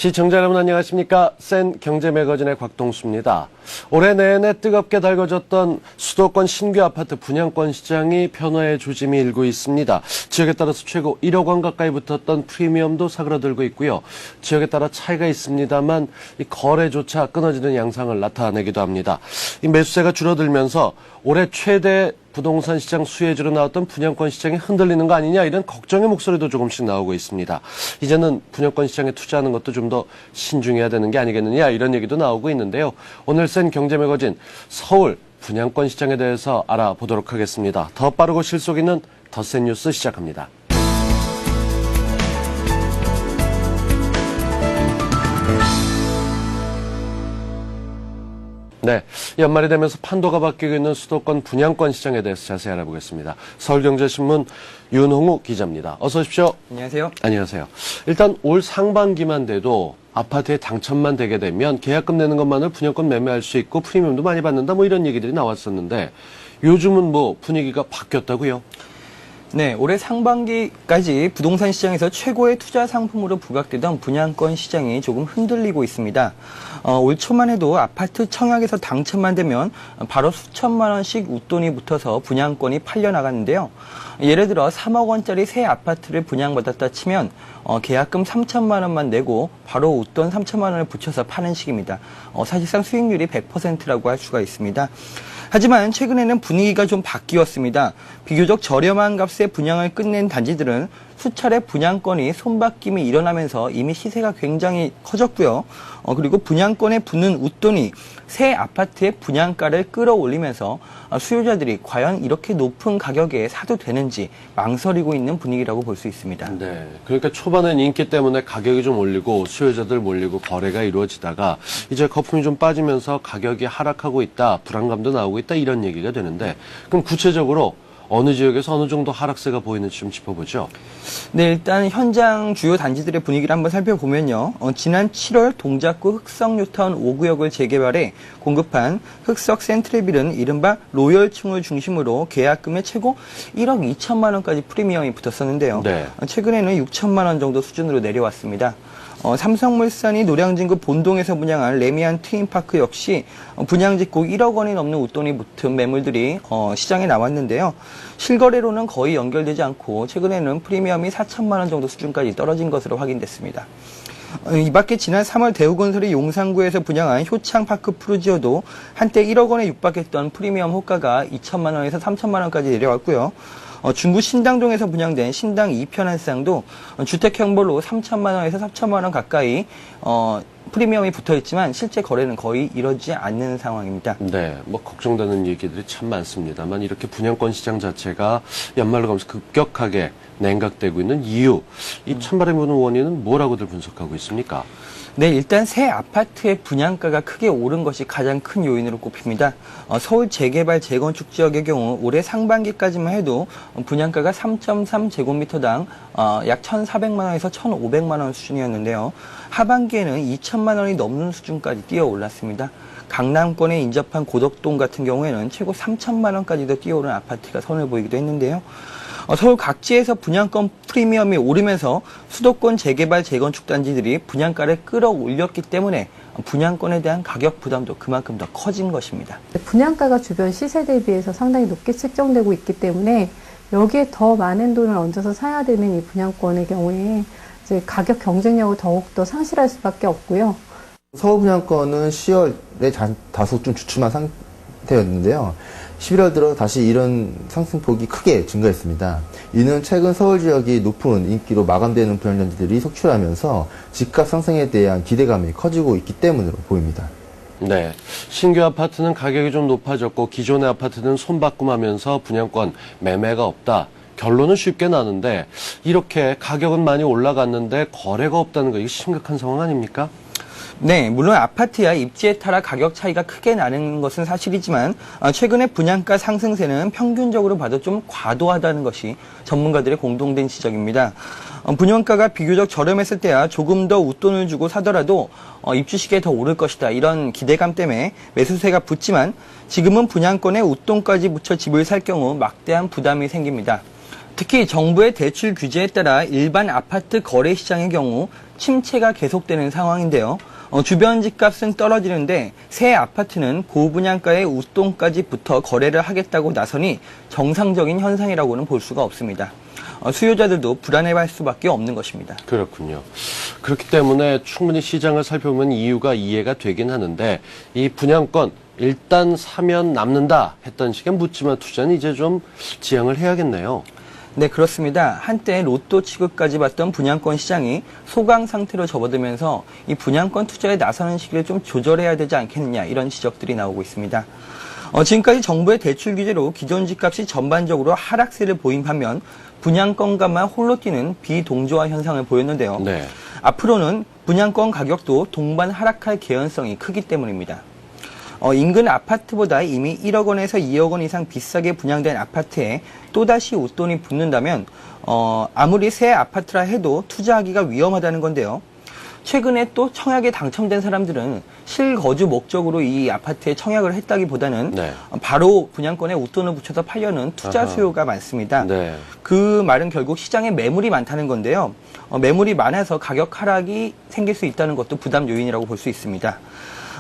시청자 여러분 안녕하십니까? 센 경제매거진의 곽동수입니다. 올해 내내 뜨겁게 달궈졌던 수도권 신규 아파트 분양권 시장이 변화의 조짐이 일고 있습니다. 지역에 따라서 최고 1억 원 가까이 붙었던 프리미엄도 사그라들고 있고요. 지역에 따라 차이가 있습니다만 이 거래조차 끊어지는 양상을 나타내기도 합니다. 이 매수세가 줄어들면서 올해 최대 부동산 시장 수혜주로 나왔던 분양권 시장이 흔들리는 거 아니냐 이런 걱정의 목소리도 조금씩 나오고 있습니다. 이제는 분양권 시장에 투자하는 것도 좀 더 신중해야 되는 게 아니겠느냐 이런 얘기도 나오고 있는데요. 오늘 센 경제매거진 서울 분양권 시장에 대해서 알아보도록 하겠습니다. 더 빠르고 실속 있는 더 센 뉴스 시작합니다. 네, 연말이 되면서 판도가 바뀌고 있는 수도권 분양권 시장에 대해서 자세히 알아보겠습니다. 서울경제신문 윤홍우 기자입니다. 어서 오십시오. 안녕하세요. 안녕하세요. 일단 올 상반기만 돼도 아파트에 당첨만 되게 되면 계약금 내는 것만으로 분양권 매매할 수 있고 프리미엄도 많이 받는다 뭐 이런 얘기들이 나왔었는데 요즘은 뭐 분위기가 바뀌었다고요? 네, 올해 상반기까지 부동산 시장에서 최고의 투자 상품으로 부각되던 분양권 시장이 조금 흔들리고 있습니다. 올 초만 해도 아파트 청약에서 당첨만 되면 바로 수천만 원씩 웃돈이 붙어서 분양권이 팔려나갔는데요. 예를 들어 3억 원짜리 새 아파트를 분양받았다 치면 계약금 3천만 원만 내고 바로 웃돈 3천만 원을 붙여서 파는 식입니다. 사실상 수익률이 100%라고 할 수가 있습니다. 하지만 최근에는 분위기가 좀 바뀌었습니다. 비교적 저렴한 값에 분양을 끝낸 단지들은 수차례 분양권이 손바뀜이 일어나면서 이미 시세가 굉장히 커졌고요. 그리고 분양권에 붙는 웃돈이 새 아파트의 분양가를 끌어올리면서 수요자들이 과연 이렇게 높은 가격에 사도 되는지 망설이고 있는 분위기라고 볼 수 있습니다. 네, 그러니까 초반엔 인기 때문에 가격이 좀 올리고 수요자들 몰리고 거래가 이루어지다가 이제 거품이 좀 빠지면서 가격이 하락하고 있다, 불안감도 나오고 있다 이런 얘기가 되는데 그럼 구체적으로 어느 지역에서 어느 정도 하락세가 보이는지 좀 짚어보죠. 네, 일단 현장 주요 단지들의 분위기를 한번 살펴보면요. 지난 7월 동작구 흑석 뉴타운 5구역을 재개발해 공급한 흑석 센트레빌은 이른바 로열층을 중심으로 계약금의 최고 1억 2천만 원까지 프리미엄이 붙었었는데요. 네. 최근에는 6천만 원 정도 수준으로 내려왔습니다. 삼성물산이 노량진구 본동에서 분양한 레미안 트윈파크 역시 분양 짓고 1억 원이 넘는 웃돈이 붙은 매물들이 시장에 나왔는데요. 실거래로는 거의 연결되지 않고 최근에는 프리미엄이 4천만 원 정도 수준까지 떨어진 것으로 확인됐습니다. 이 밖에 지난 3월 대우건설이 용산구에서 분양한 효창파크 푸르지오도 한때 1억 원에 육박했던 프리미엄 호가가 2천만 원에서 3천만 원까지 내려왔고요. 중구 신당동에서 분양된 신당 2편 한 쌍도 주택형별로 3천만 원에서 4천만 원 가까이 프리미엄이 붙어있지만 실제 거래는 거의 이루어지지 않는 상황입니다. 네, 뭐 걱정되는 얘기들이 참 많습니다만 이렇게 분양권 시장 자체가 연말로 가면서 급격하게 냉각되고 있는 이유, 이 찬바람이 부는 원인은 뭐라고들 분석하고 있습니까? 네, 일단 새 아파트의 분양가가 크게 오른 것이 가장 큰 요인으로 꼽힙니다. 서울 재개발 재건축 지역의 경우 올해 상반기까지만 해도 분양가가 3.3제곱미터당 약 1,400만 원에서 1,500만 원 수준이었는데요. 하반기에는 2천만 원이 넘는 수준까지 뛰어올랐습니다. 강남권에 인접한 고덕동 같은 경우에는 최고 3천만 원까지도 뛰어오른 아파트가 선을 보이기도 했는데요. 서울 각지에서 분양권 프리미엄이 오르면서 수도권 재개발 재건축 단지들이 분양가를 끌어올렸기 때문에 분양권에 대한 가격 부담도 그만큼 더 커진 것입니다. 분양가가 주변 시세 대비해서 상당히 높게 책정되고 있기 때문에 여기에 더 많은 돈을 얹어서 사야 되는 이 분양권의 경우에 이제 가격 경쟁력을 더욱더 상실할 수밖에 없고요. 서울 분양권은 10월에 다소 좀 주춤한 상태였는데요. 11월 들어 다시 이런 상승폭이 크게 증가했습니다. 이는 최근 서울 지역이 높은 인기로 마감되는 분양단지들이 속출하면서 집값 상승에 대한 기대감이 커지고 있기 때문으로 보입니다. 네, 신규 아파트는 가격이 좀 높아졌고 기존의 아파트는 손바꿈하면서 분양권 매매가 없다. 결론은 쉽게 나는데 이렇게 가격은 많이 올라갔는데 거래가 없다는 거 이게 심각한 상황 아닙니까? 네, 물론 아파트야 입지에 따라 가격 차이가 크게 나는 것은 사실이지만 최근에 분양가 상승세는 평균적으로 봐도 좀 과도하다는 것이 전문가들의 공통된 지적입니다. 분양가가 비교적 저렴했을 때야 조금 더 웃돈을 주고 사더라도 입주 시기에 더 오를 것이다 이런 기대감 때문에 매수세가 붙지만 지금은 분양권에 웃돈까지 붙여 집을 살 경우 막대한 부담이 생깁니다. 특히 정부의 대출 규제에 따라 일반 아파트 거래 시장의 경우 침체가 계속되는 상황인데요. 주변 집값은 떨어지는데 새 아파트는 고분양가의 웃돈까지 붙어 거래를 하겠다고 나서니 정상적인 현상이라고는 볼 수가 없습니다. 수요자들도 불안해할 수밖에 없는 것입니다. 그렇군요. 그렇기 때문에 충분히 시장을 살펴보면 이유가 이해가 되긴 하는데 이 분양권 일단 사면 남는다 했던 식의 묻지마 투자는 이제 좀 지양을 해야겠네요. 네, 그렇습니다. 한때 로또 취급까지 받던 분양권 시장이 소강 상태로 접어들면서 이 분양권 투자에 나서는 시기를 좀 조절해야 되지 않겠느냐 이런 지적들이 나오고 있습니다. 지금까지 정부의 대출 규제로 기존 집값이 전반적으로 하락세를 보인 반면 분양권가만 홀로 뛰는 비동조화 현상을 보였는데요. 네. 앞으로는 분양권 가격도 동반 하락할 개연성이 크기 때문입니다. 인근 아파트보다 이미 1억 원에서 2억 원 이상 비싸게 분양된 아파트에 또다시 웃돈이 붙는다면 아무리 새 아파트라 해도 투자하기가 위험하다는 건데요. 최근에 또 청약에 당첨된 사람들은 실거주 목적으로 이 아파트에 청약을 했다기보다는 네. 바로 분양권에 웃돈을 붙여서 팔려는 투자 아하. 수요가 많습니다. 네. 그 말은 결국 시장에 매물이 많다는 건데요. 매물이 많아서 가격 하락이 생길 수 있다는 것도 부담 요인이라고 볼 수 있습니다.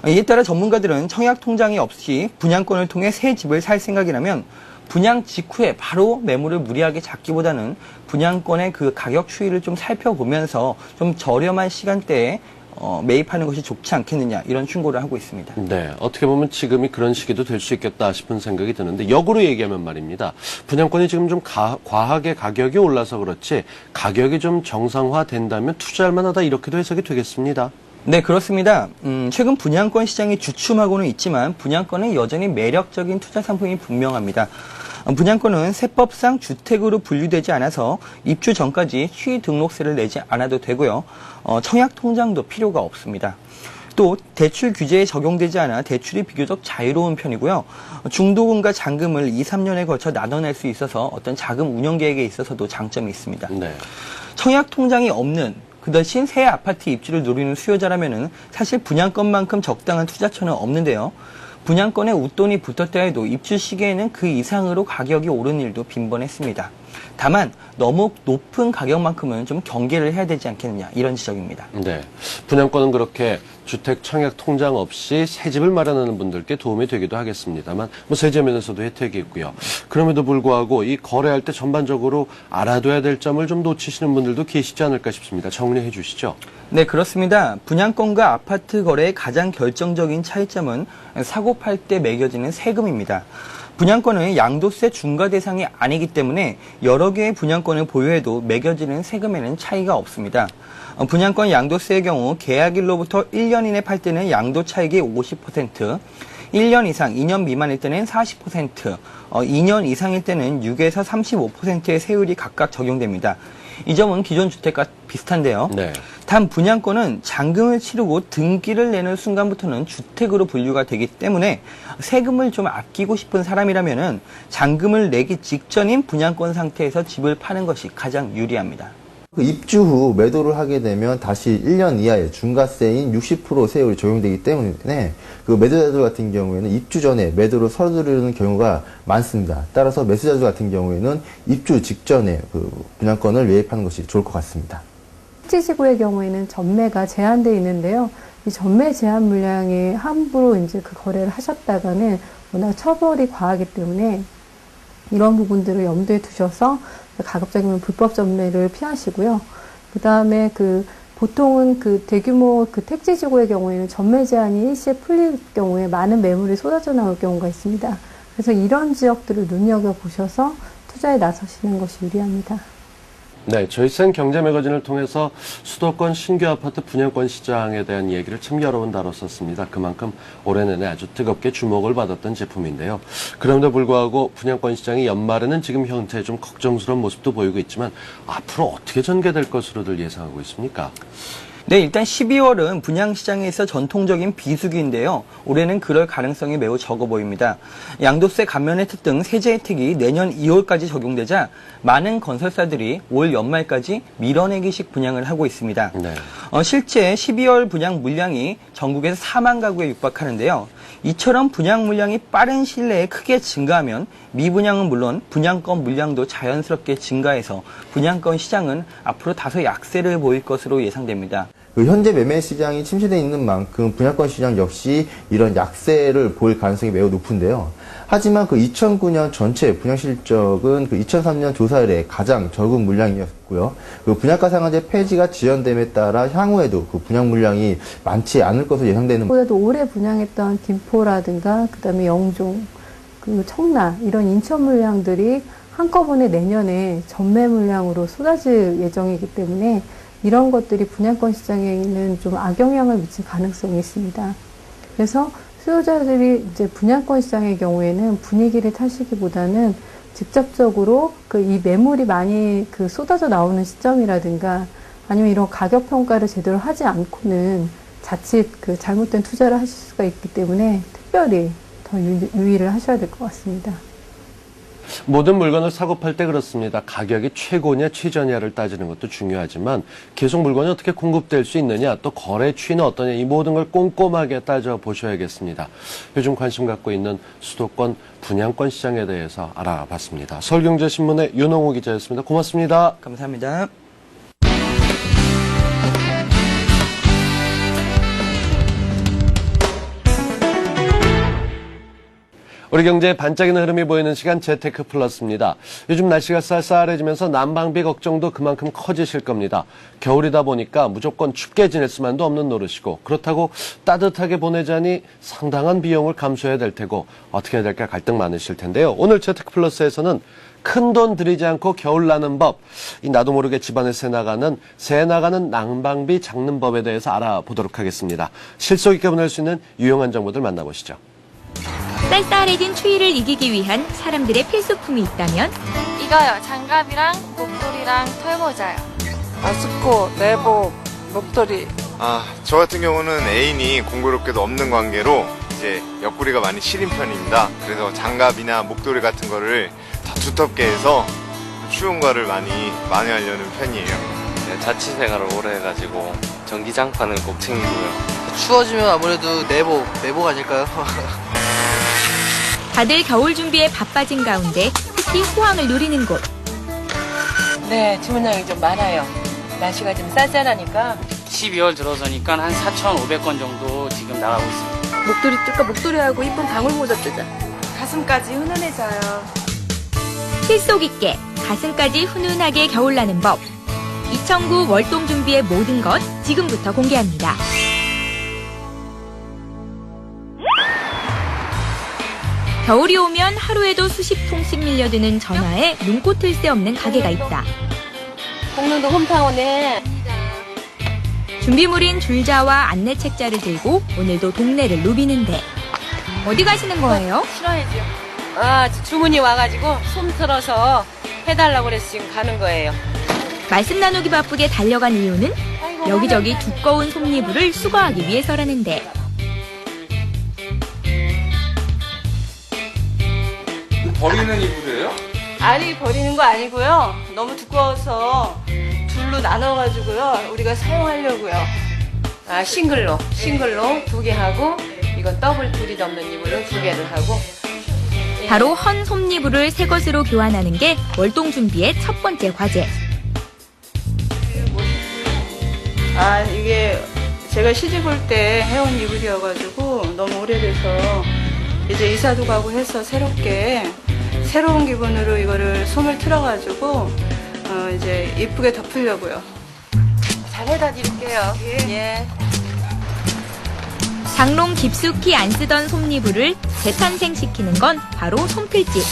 이에 따라 전문가들은 청약 통장이 없이 분양권을 통해 새 집을 살 생각이라면 분양 직후에 바로 매물을 무리하게 잡기보다는 분양권의 그 가격 추이를 좀 살펴보면서 좀 저렴한 시간대에 매입하는 것이 좋지 않겠느냐 이런 충고를 하고 있습니다. 네, 어떻게 보면 지금이 그런 시기도 될 수 있겠다 싶은 생각이 드는데 역으로 얘기하면 말입니다. 분양권이 지금 좀 과하게 가격이 올라서 그렇지 가격이 좀 정상화된다면 투자할 만하다 이렇게도 해석이 되겠습니다. 네, 그렇습니다. 최근 분양권 시장이 주춤하고는 있지만 분양권은 여전히 매력적인 투자 상품이 분명합니다. 분양권은 세법상 주택으로 분류되지 않아서 입주 전까지 취 등록세를 내지 않아도 되고요. 청약 통장도 필요가 없습니다. 또 대출 규제에 적용되지 않아 대출이 비교적 자유로운 편이고요. 중도금과 잔금을 2, 3년에 걸쳐 나눠낼 수 있어서 어떤 자금 운영 계획에 있어서도 장점이 있습니다. 네. 청약 통장이 없는 그 대신 새 아파트 입주를 노리는 수요자라면은 사실 분양권만큼 적당한 투자처는 없는데요. 분양권에 웃돈이 붙었다 해도 입주 시기에는 그 이상으로 가격이 오른 일도 빈번했습니다. 다만 너무 높은 가격만큼은 좀 경계를 해야 되지 않겠느냐 이런 지적입니다. 네. 분양권은 그렇게 주택 청약 통장 없이 새 집을 마련하는 분들께 도움이 되기도 하겠습니다만 뭐 세제 면에서도 혜택이 있고요. 그럼에도 불구하고 이 거래할 때 전반적으로 알아둬야 될 점을 좀 놓치시는 분들도 계시지 않을까 싶습니다. 정리해 주시죠. 네, 그렇습니다. 분양권과 아파트 거래의 가장 결정적인 차이점은 사고 팔 때 매겨지는 세금입니다. 분양권은 양도세 중과 대상이 아니기 때문에 여러 개의 분양권을 보유해도 매겨지는 세금에는 차이가 없습니다. 분양권 양도세의 경우 계약일로부터 1년 이내 팔 때는 양도 차익의 50%, 1년 이상, 2년 미만일 때는 40%, 2년 이상일 때는 6에서 35%의 세율이 각각 적용됩니다. 이 점은 기존 주택과 비슷한데요. 네. 단 분양권은 잔금을 치르고 등기를 내는 순간부터는 주택으로 분류가 되기 때문에 세금을 좀 아끼고 싶은 사람이라면은 잔금을 내기 직전인 분양권 상태에서 집을 파는 것이 가장 유리합니다. 그 입주 후 매도를 하게 되면 다시 1년 이하의 중과세인 60% 세율이 적용되기 때문에 그 매도자들 같은 경우에는 입주 전에 매도를 서두르는 경우가 많습니다. 따라서 매수자들 같은 경우에는 입주 직전에 그 분양권을 매입하는 것이 좋을 것 같습니다. 택지지구의 경우에는 전매가 제한되어 있는데요. 이 전매 제한 물량에 함부로 이제 그 거래를 하셨다가는 워낙 처벌이 과하기 때문에 이런 부분들을 염두에 두셔서 가급적이면 불법 전매를 피하시고요. 그 다음에 보통은 대규모 택지지구의 경우에는 전매 제한이 일시에 풀릴 경우에 많은 매물이 쏟아져 나올 경우가 있습니다. 그래서 이런 지역들을 눈여겨보셔서 투자에 나서시는 것이 유리합니다. 네, 저희 센 경제 매거진을 통해서 수도권 신규 아파트 분양권 시장에 대한 얘기를 참 여러 번 다뤘었습니다. 그만큼 올해 내내 아주 뜨겁게 주목을 받았던 제품인데요. 그럼에도 불구하고 분양권 시장이 연말에는 지금 형태에 좀 걱정스러운 모습도 보이고 있지만 앞으로 어떻게 전개될 것으로들 예상하고 있습니까? 네, 일단 12월은 분양시장에서 전통적인 비수기인데요. 올해는 그럴 가능성이 매우 적어 보입니다. 양도세 감면 혜택 등 세제 혜택이 내년 2월까지 적용되자 많은 건설사들이 올 연말까지 밀어내기식 분양을 하고 있습니다. 네. 실제 12월 분양 물량이 전국에서 4만 가구에 육박하는데요. 이처럼 분양 물량이 빠른 시일 내에 크게 증가하면 미분양은 물론 분양권 물량도 자연스럽게 증가해서 분양권 시장은 앞으로 다소 약세를 보일 것으로 예상됩니다. 현재 매매 시장이 침체되어 있는 만큼 분양권 시장 역시 이런 약세를 보일 가능성이 매우 높은데요. 하지만 2009년 전체 분양 실적은 2003년 조사 이래 가장 적은 물량이었고요. 분양가 상한제 폐지가 지연됨에 따라 향후에도 분양 물량이 많지 않을 것으로 예상되는. 보다도 올해 분양했던 김포라든가 그다음에 영종, 청라 이런 인천 물량들이 한꺼번에 내년에 전매 물량으로 쏟아질 예정이기 때문에 이런 것들이 분양권 시장에는 좀 악영향을 미칠 가능성이 있습니다. 그래서 수요자들이 이제 분양권 시장의 경우에는 분위기를 타시기보다는 직접적으로 이 매물이 많이 쏟아져 나오는 시점이라든가 아니면 이런 가격 평가를 제대로 하지 않고는 자칫 잘못된 투자를 하실 수가 있기 때문에 특별히 더 유의를 하셔야 될 것 같습니다. 모든 물건을 사고 팔 때 그렇습니다. 가격이 최고냐 최저냐를 따지는 것도 중요하지만 계속 물건이 어떻게 공급될 수 있느냐 또 거래 추이는 어떠냐 이 모든 걸 꼼꼼하게 따져보셔야겠습니다. 요즘 관심 갖고 있는 수도권 분양권 시장에 대해서 알아봤습니다. 서울경제신문의 윤홍우 기자였습니다. 고맙습니다. 감사합니다. 우리 경제에 반짝이는 흐름이 보이는 시간 재테크 플러스입니다. 요즘 날씨가 쌀쌀해지면서 난방비 걱정도 그만큼 커지실 겁니다. 겨울이다 보니까 무조건 춥게 지낼 수만도 없는 노릇이고 그렇다고 따뜻하게 보내자니 상당한 비용을 감수해야 될 테고 어떻게 해야 될까 갈등 많으실 텐데요. 오늘 재테크 플러스에서는 큰돈 들이지 않고 겨울 나는 법, 나도 모르게 집안에 새 나가는 난방비 잡는 법에 대해서 알아보도록 하겠습니다. 실속 있게 보낼 수 있는 유용한 정보들 만나보시죠. 쌀쌀해진 추위를 이기기 위한 사람들의 필수품이 있다면? 이거요. 장갑이랑 목도리랑 털모자요. 마스크, 내복, 목도리. 저 같은 경우는 애인이 공교롭게도 없는 관계로 이제 옆구리가 많이 시린 편입니다. 그래서 장갑이나 목도리 같은 거를 다 두텁게 해서 추운 거를 많이 하려는 편이에요. 자취생활을 오래 해가지고 전기장판을 꼭 챙기고요. 추워지면 아무래도 내복 아닐까요? 다들 겨울 준비에 바빠진 가운데 특히 호황을 누리는 곳. 네, 주문량이 좀 많아요. 날씨가 좀 쌀쌀하니까. 12월 들어서니까 한 4,500건 정도 지금 나가고 있습니다. 목도리 뜰까? 목도리하고 이쁜 방울모자 뜨자. 가슴까지 훈훈해져요. 실속 있게 가슴까지 훈훈하게 겨울 나는 법. 2009 월동 준비의 모든 것 지금부터 공개합니다. 겨울이 오면 하루에도 수십 통씩 밀려드는 전화에 눈코 틀 새 없는 가게가 있다. 공릉도 홈타운에 준비물인 줄자와 안내 책자를 들고 오늘도 동네를 누비는데 어디 가시는 거예요? 싫어야죠. 주문이 와가지고 솜 틀어서 해달라고 그래서 지금 가는 거예요. 말씀 나누기 바쁘게 달려간 이유는 여기저기 두꺼운 솜이불을 수거하기 위해서라는데 버리는 이불이에요? 아니, 버리는 거 아니고요. 너무 두꺼워서 둘로 나눠가지고요. 우리가 사용하려고요. 싱글로 2개 하고 이건 더블 둘이 덮는 이불을 2개를 하고. 바로 헌 솜이불을 새 것으로 교환하는 게 월동 준비의 첫 번째 과제. 이게 제가 시집 올 때 해온 이불이어가지고 너무 오래돼서 이제 이사도 가고 해서 새로운 기분으로 이거를 솜을 틀어가지고 이제 예쁘게 덮으려고요. 잘 해다 드릴게요. 예. 장롱 깊숙이 안 쓰던 솜이불을 재탄생시키는 건 바로 솜틀집.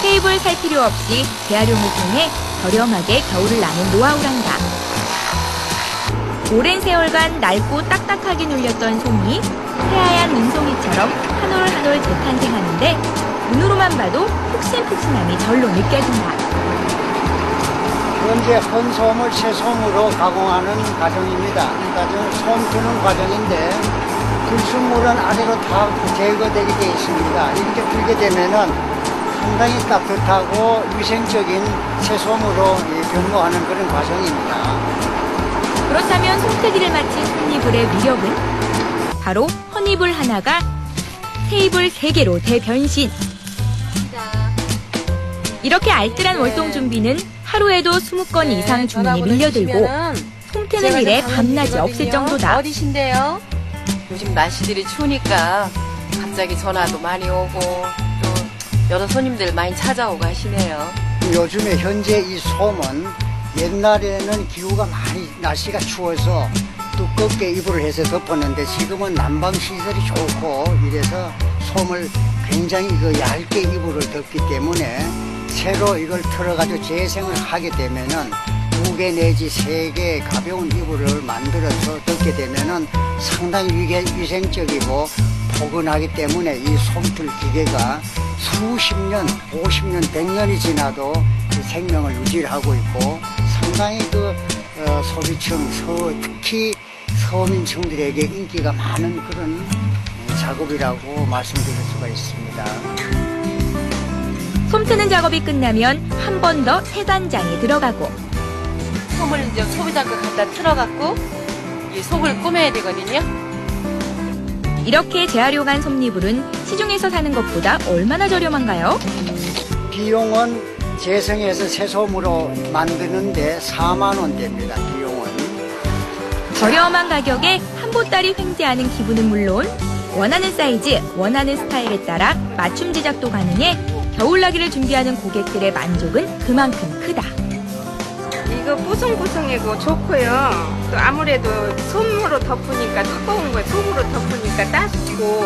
테이블 살 필요 없이 재활용을 통해 저렴하게 겨울을 나는 노하우란다. 오랜 세월간 낡고 딱딱하게 눌렸던 솜이 새하얀 눈송이처럼 한 올 한 올 재탄생하는데 눈으로만 봐도 푹신푹신함이 절로 느껴진다. 현재 헌솜을 새솜으로 가공하는 과정입니다. 이 과정은 솜 트는 과정인데 불순물은 아래로 다 제거되게 되어 있습니다. 이렇게 풀게 되면은 상당히 따뜻하고 위생적인 새솜으로 변모하는 그런 과정입니다. 그렇다면 솜트기를 마친 솜이불의 위력은 바로 헌이불 하나가 테이블 3개로 대변신. 이렇게 알뜰한 월동 준비는 하루에도 20건 이상 주문이 밀려들고 솜 트는 일에 밤낮이 없을 정도다. 어디신데요? 요즘 날씨들이 추우니까 갑자기 전화도 많이 오고 또 여러 손님들 많이 찾아오고 하시네요. 요즘에 현재 이 솜은 옛날에는 기후가 많이 날씨가 추워서 두껍게 이불을 해서 덮었는데 지금은 난방 시설이 좋고 이래서 솜을 굉장히 얇게 이불을 덮기 때문에 새로 이걸 틀어가지고 재생을 하게 되면은 2개 내지 3개 가벼운 이불을 만들어서 덮게 되면은 상당히 위생적이고 포근하기 때문에 이 솜틀 기계가 수십 년, 50년, 100년이 지나도 이 생명을 유지하고 있고 상당히 소비층, 특히 서민층들에게 인기가 많은 그런 작업이라고 말씀드릴 수가 있습니다. 솜 트는 작업이 끝나면 한 번 더 세단장에 들어가고 솜을 이제 소비자가 갖다 틀어갖고 이 속을 꾸며야 되거든요. 이렇게 재활용한 솜니불은 시중에서 사는 것보다 얼마나 저렴한가요? 비용은 재생해서 새솜으로 만드는데 4만 원대입니다. 비용은. 저렴한 가격에 한 보따리 횡재하는 기분은 물론 원하는 사이즈, 원하는 스타일에 따라 맞춤 제작도 가능해 겨울나기를 준비하는 고객들의 만족은 그만큼 크다. 이거 뽀송뽀송하고 좋고요. 또 아무래도 솜으로 덮으니까 두꺼운 거 솜으로 덮으니까 따숩고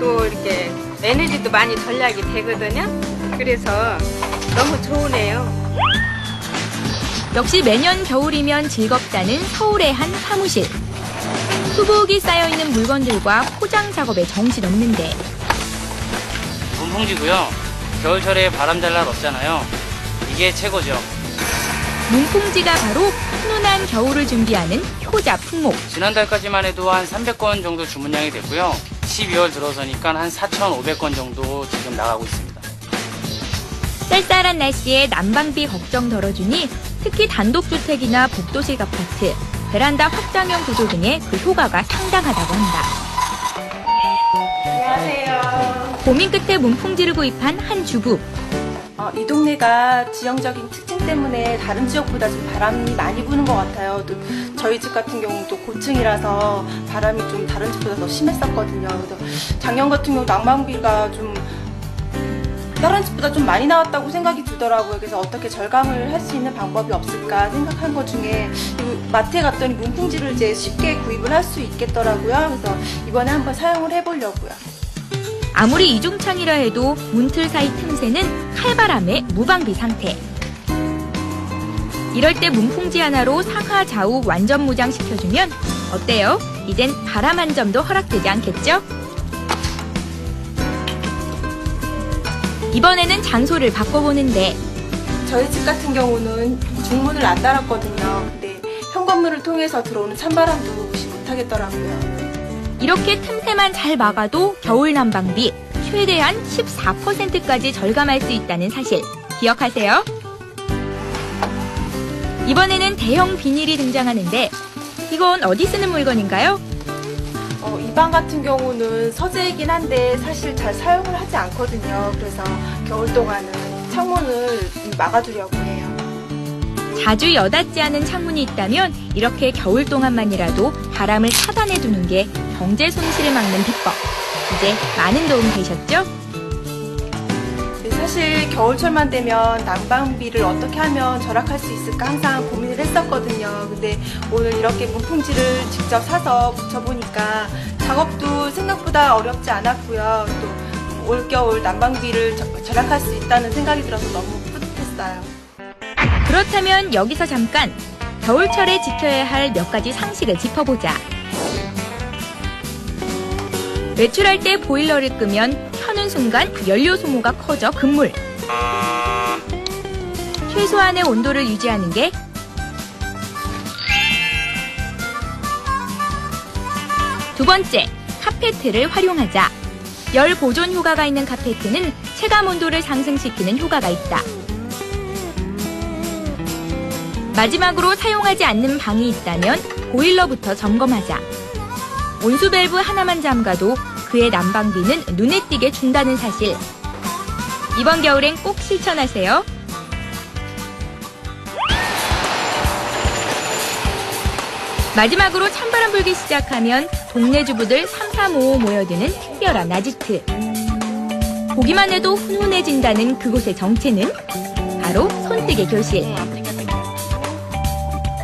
또 이렇게 에너지도 많이 절약이 되거든요. 그래서 너무 좋으네요. 역시 매년 겨울이면 즐겁다는 서울의 한 사무실. 수북이 쌓여있는 물건들과 포장 작업에 정신없는데 문풍지고요. 겨울철에 바람 잘 날 없잖아요. 이게 최고죠. 문풍지가 바로 훈훈한 겨울을 준비하는 효자 품목. 지난달까지만 해도 한 300건 정도 주문량이 됐고요. 12월 들어서니까 한 4,500건 정도 지금 나가고 있습니다. 쌀쌀한 날씨에 난방비 걱정 덜어주니 특히 단독주택이나 복도식 아파트, 베란다 확장형 구조 등의 그 효과가 상당하다고 한다. 안녕하세요. 고민 끝에 문풍지를 구입한 한 주부. 이 동네가 지형적인 특징 때문에 다른 지역보다 좀 바람이 많이 부는 것 같아요. 또 저희 집 같은 경우도 고층이라서 바람이 좀 다른 집보다 더 심했었거든요. 그래서 작년 같은 경우 난방비가 좀 다른 집보다 좀 많이 나왔다고 생각이 들더라고요. 그래서 어떻게 절감을 할 수 있는 방법이 없을까 생각한 것 중에 마트에 갔더니 문풍지를 이제 쉽게 구입을 할 수 있겠더라고요. 그래서 이번에 한번 사용을 해보려고요. 아무리 이중창이라 해도 문틀 사이 틈새는 칼바람의 무방비 상태. 이럴 때 문풍지 하나로 상하 좌우 완전 무장시켜주면 어때요? 이젠 바람 한 점도 허락되지 않겠죠? 이번에는 장소를 바꿔보는데 저희 집 같은 경우는 중문을 안 달았거든요. 근데 현관문을 통해서 들어오는 찬바람도 무시 못하겠더라고요. 이렇게 틈새만 잘 막아도 겨울 난방비 최대한 14%까지 절감할 수 있다는 사실 기억하세요? 이번에는 대형 비닐이 등장하는데 이건 어디 쓰는 물건인가요? 이 방 같은 경우는 서재이긴 한데 사실 잘 사용을 하지 않거든요. 그래서 겨울 동안은 창문을 막아두려고 해요. 자주 여닫지 않은 창문이 있다면 이렇게 겨울 동안만이라도 바람을 차단해두는 게 경제 손실을 막는 비법. 이제 많은 도움 되셨죠? 사실 겨울철만 되면 난방비를 어떻게 하면 절약할 수 있을까 항상 고민을 했었거든요. 근데 오늘 이렇게 문풍지를 직접 사서 붙여보니까 작업도 생각보다 어렵지 않았고요. 또 올겨울 난방비를 절약할 수 있다는 생각이 들어서 너무 뿌듯했어요. 그렇다면 여기서 잠깐 겨울철에 지켜야 할 몇 가지 상식을 짚어보자. 외출할 때 보일러를 끄면 켜는 순간 연료 소모가 커져 급물. 최소한의 온도를 유지하는 게 두 번째, 카페트를 활용하자. 열 보존 효과가 있는 카페트는 체감 온도를 상승시키는 효과가 있다. 마지막으로 사용하지 않는 방이 있다면 보일러부터 점검하자. 온수 밸브 하나만 잠가도 그의 난방비는 눈에 띄게 준다는 사실. 이번 겨울엔 꼭 실천하세요. 마지막으로 찬바람 불기 시작하면 동네 주부들 3-3-5 모여드는 특별한 나지트. 보기만 해도 훈훈해진다는 그곳의 정체는 바로 손뜨개 교실.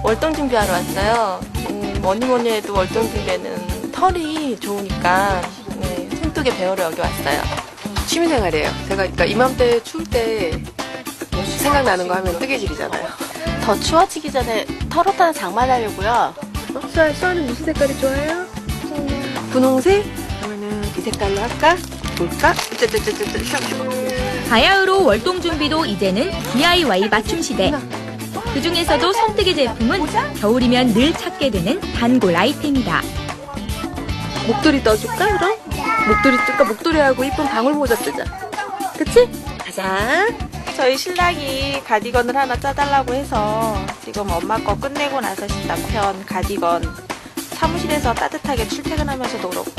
월동 준비하러 왔어요. 뭐니 해도 월동 준비에는 털이 좋으니까 손뜨개 배우러 여기 왔어요. 취미생활이에요. 제가 그러니까 이맘때 추울 때 생각나는 거 하면 뜨개질이잖아요. 더 추워지기 전에 털옷 하나 장만하려고요. 수아는 무슨 색깔이 좋아요? 분홍색? 그러면은 이 색깔로 할까? 볼까? 바야흐로 월동 준비도 이제는 DIY 맞춤 시대. 그 중에서도 손뜨개 제품은 겨울이면 늘 찾게 되는 단골 아이템이다. 목도리 떠줄까 그럼? 목도리 뜰까? 목도리하고 이쁜 방울 모자 뜨자. 그치? 가자. 저희 신랑이 가디건을 하나 짜달라고 해서 지금 엄마 거 끝내고 나서 남편 가디건 사무실에서 따뜻하게 출퇴근하면서도 그렇고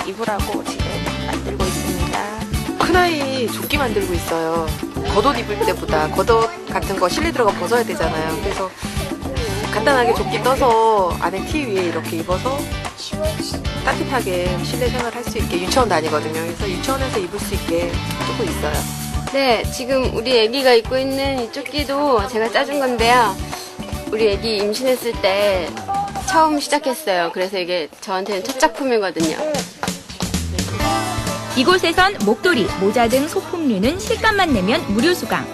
입으라고 지금 만들고 있습니다. 큰아이 조끼 만들고 있어요. 겉옷 입을 때보다 겉옷 같은 거 실내 들어가 벗어야 되잖아요. 그래서 간단하게 조끼 떠서 안에 티 위에 이렇게 입어서 따뜻하게 실내 생활 할 수 있게 유치원 다니거든요. 그래서 유치원에서 입을 수 있게 뜨고 있어요. 네, 지금 우리 애기가 입고 있는 이 조끼도 제가 짜준 건데요. 우리 애기 임신했을 때 처음 시작했어요. 그래서 이게 저한테는 첫 작품이거든요. 이곳에선 목도리, 모자 등 소품류는 실값만 내면 무료 수강.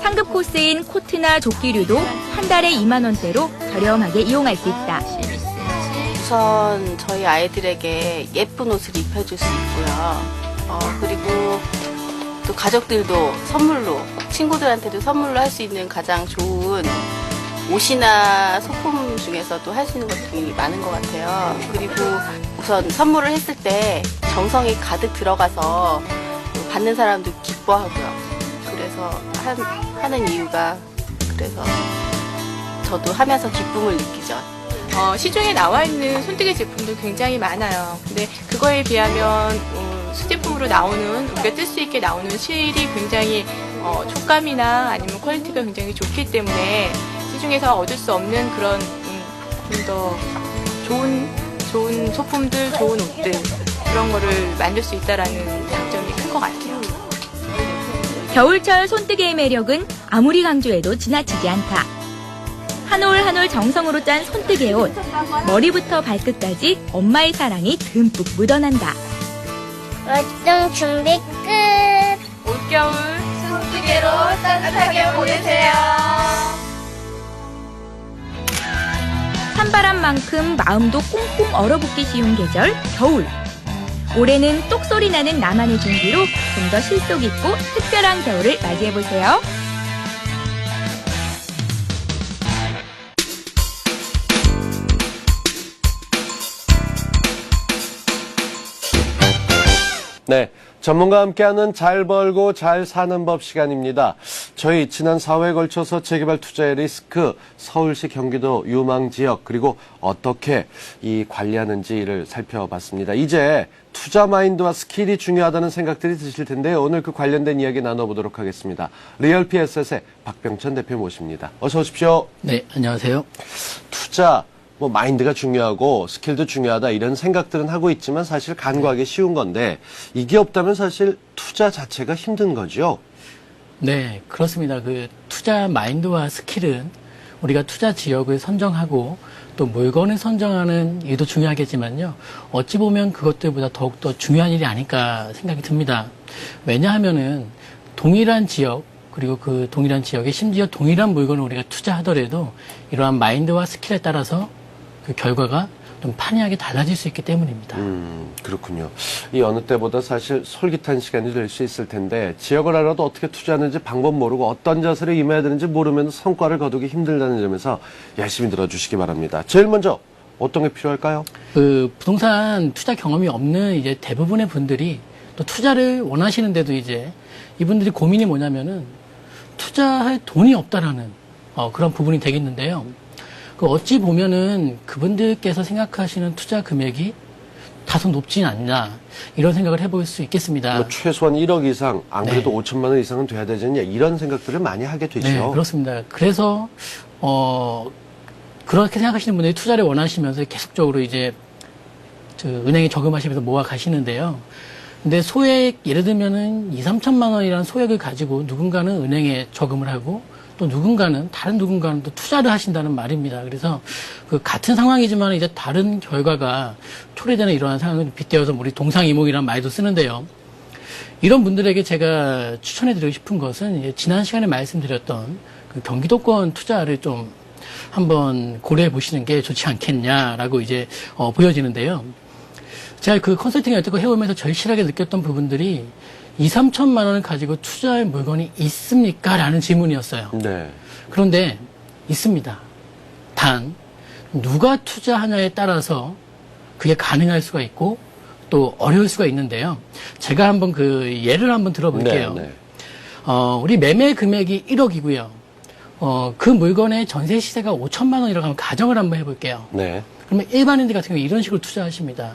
상급 코스인 코트나 조끼류도 한 달에 2만 원대로 저렴하게 이용할 수 있다. 우선 저희 아이들에게 예쁜 옷을 입혀줄 수 있고요. 그리고 또 가족들도 선물로, 친구들한테도 선물로 할 수 있는 가장 좋은 옷이나 소품 중에서도 할 수 있는 것들이 많은 것 같아요. 그리고 우선 선물을 했을 때 정성이 가득 들어가서 받는 사람도 기뻐하고요. 그래서 하는 이유가 그래서 저도 하면서 기쁨을 느끼죠. 시중에 나와 있는 손뜨개 제품도 굉장히 많아요. 근데 그거에 비하면 수제품으로 나오는, 우리가 뜰 수 있게 나오는 실이 굉장히 촉감이나 아니면 퀄리티가 굉장히 좋기 때문에 시중에서 얻을 수 없는 그런 좀 더 좋은 소품들, 좋은 옷들 그런 거를 만들 수 있다라는 장점이 큰 것 같아요. 겨울철 손뜨개의 매력은 아무리 강조해도 지나치지 않다. 한 올 한 올 정성으로 짠 손뜨개 옷. 머리부터 발끝까지 엄마의 사랑이 듬뿍 묻어난다. 월동 준비 끝. 올겨울 손뜨개로 따뜻하게 보내세요. 찬바람만큼 마음도 꽁꽁 얼어붙기 쉬운 계절, 겨울. 올해는 똑소리 나는 나만의 준비로 좀 더 실속 있고 특별한 겨울을 맞이해보세요. 네, 전문가와 함께하는 잘 벌고 잘 사는 법 시간입니다. 저희 지난 4회에 걸쳐서 재개발 투자의 리스크, 서울시 경기도 유망 지역, 그리고 어떻게 이 관리하는지를 살펴봤습니다. 이제 투자 마인드와 스킬이 중요하다는 생각들이 드실 텐데요. 오늘 그 관련된 이야기 나눠보도록 하겠습니다. 리얼피 에셋의 박병천 대표 모십니다. 어서 오십시오. 네, 안녕하세요. 투자, 마인드가 중요하고 스킬도 중요하다 이런 생각들은 하고 있지만 사실 간과하기 쉬운 건데 이게 없다면 사실 투자 자체가 힘든 거죠. 네, 그렇습니다. 그 투자 마인드와 스킬은 우리가 투자 지역을 선정하고 또 물건을 선정하는 일도 중요하겠지만요. 어찌 보면 그것들보다 더욱더 중요한 일이 아닐까 생각이 듭니다. 왜냐하면은 동일한 지역 그리고 그 동일한 지역에 심지어 동일한 물건을 우리가 투자하더라도 이러한 마인드와 스킬에 따라서 그 결과가 좀 판이하게 달라질 수 있기 때문입니다. 그렇군요. 이 어느 때보다 사실 솔깃한 시간이 될 수 있을 텐데 지역을 알아도 어떻게 투자하는지 방법 모르고 어떤 자세로 임해야 되는지 모르면 성과를 거두기 힘들다는 점에서 열심히 들어주시기 바랍니다. 제일 먼저 어떤 게 필요할까요? 그 부동산 투자 경험이 없는 이제 대부분의 분들이 또 투자를 원하시는데도 이제 이분들이 고민이 뭐냐면은 투자할 돈이 없다라는 그런 부분이 되겠는데요. 그 어찌 보면은 그분들께서 생각하시는 투자 금액이 다소 높진 않나 이런 생각을 해볼 수 있겠습니다. 뭐 최소한 1억 이상, 안 그래도 5천만 원 이상은 돼야 되지 않냐 이런 생각들을 많이 하게 되죠. 네, 그렇습니다. 그래서 그렇게 생각하시는 분들이 투자를 원하시면서 계속적으로 이제 은행에 저금하시면서 모아 가시는데요. 근데 소액, 예를 들면은 2, 3천만 원이라는 소액을 가지고 누군가는 은행에 저금을 하고 또 다른 누군가는 또 투자를 하신다는 말입니다. 그래서 그 같은 상황이지만 이제 다른 결과가 초래되는 이러한 상황을 빗대어서 우리 동상이몽이라는 말도 쓰는데요. 이런 분들에게 제가 추천해드리고 싶은 것은 이제 지난 시간에 말씀드렸던 그 경기도권 투자를 좀 한번 고려해 보시는 게 좋지 않겠냐라고 이제 보여지는데요. 제가 그 컨설팅을 여태껏 해오면서 절실하게 느꼈던 부분들이 2, 3천만 원을 가지고 투자할 물건이 있습니까? 라는 질문이었어요. 네. 그런데 있습니다. 단 누가 투자하냐에 따라서 그게 가능할 수가 있고 또 어려울 수가 있는데요. 제가 한번 그 예를 한번 들어볼게요. 네, 네. 우리 매매 금액이 1억이고요. 그 물건의 전세 시세가 5천만 원이라고 하면 가정을 한번 해볼게요. 네. 그러면 일반인들 같은 경우 이런 식으로 투자하십니다.